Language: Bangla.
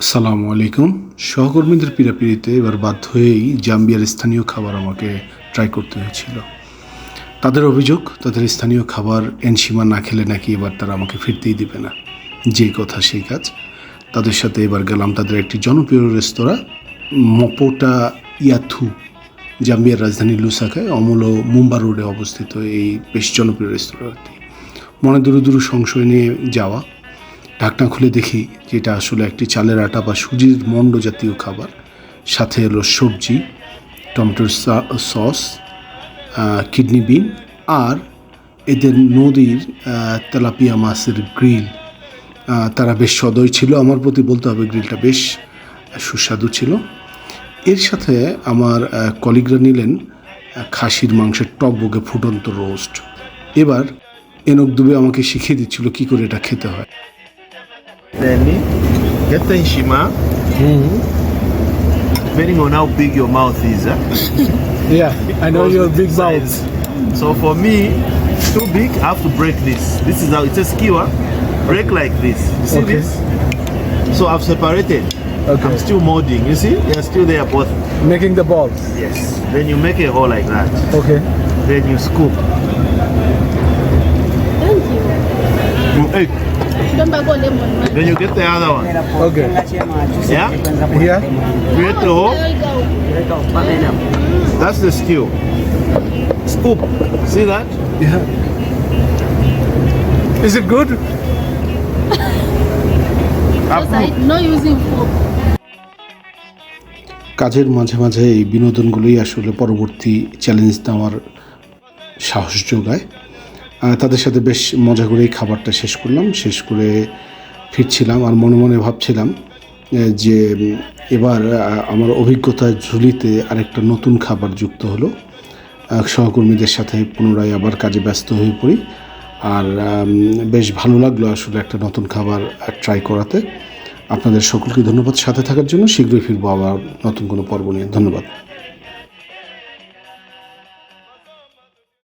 আসসালামু আলাইকুম। সহকর্মীদের পীড়াপিড়িতে এবার বাধ্য হয়েই জাম্বিয়ার স্থানীয় খাবার আমাকে ট্রাই করতে হয়েছিল। তাদের অভিযোগ, তাদের স্থানীয় খাবার এনশিমা না খেলে নাকি এবার তারা আমাকে ফিরতেই দিবে না। যে কথা সেই কাজ। তাদের সাথে এবার গেলাম তাদের একটি জনপ্রিয় রেস্তোরাঁ মপোটা ইয়াথু, জাম্বিয়ার রাজধানী লুসাকায় অমূল্য মুম্বা রোডে অবস্থিত এই বেশ জনপ্রিয় রেস্তোরাঁটি। মনে দুরু দুরু সংশয় নিয়ে যাওয়া, ঢাকনা খুলে দেখি যে এটা আসলে একটি চালের আটা বা সুজির মণ্ড জাতীয় খাবার। সাথে এলো সবজি, টমেটোর সস, কিডনি বিন আর এদের নদীর তেলাপিয়া মাছের গ্রিল। তারা বেশ সদয় ছিল, আমার প্রতি বলতে হবে গ্রিলটা বেশ সুস্বাদু ছিল। এর সাথে আমার কলিগরা নিলেন খাসির মাংসের টকবগে ফুটন্ত রোস্ট। এবার এনক দুবে আমাকে শিখিয়ে দিচ্ছিল কী করে এটা খেতে হয়। Then get the Nshima, depending on how big your mouth is. Yeah, I know Goes your with big the mouth. size. So for me, too big, I have to break this. This is how it's a skewer. Break like this. You see Okay. this? So I've separated. Okay. I'm still molding. You see? They're still there both. Making the balls. Yes. Then you make a hole like that. Okay. Then you scoop. Thank you. You egg. Don't go lemon. Then you get the other one. Okay. Yeah? Here. Create the hole. There you go. That's the stew. Scoop. See that? Yeah. Is it good? Just no using fork. কাজের মাঝে মাঝে এই বিনোদনগুলোই আসলে পরবর্তী চ্যালেঞ্জ নেওয়ার সাহস যোগায়। তাদের সাথে বেশ মজা করেই খাবারটা শেষ করলাম। শেষ করে ফিরছিলাম আর মনে মনে ভাবছিলাম যে এবার আমার অভিজ্ঞতার ঝুলিতে আরেকটা নতুন খাবার যুক্ত হলো। সহকর্মীদের সাথে পুনরায় আবার কাজে ব্যস্ত হয়ে পড়ি। আর বেশ ভালো লাগলো আসলে একটা নতুন খাবার ট্রাই করাতে। আপনাদের সকলকে ধন্যবাদ সাথে থাকার জন্য। শীঘ্রই ফিরবো আবার নতুন কোনো পর্ব নিয়ে। ধন্যবাদ।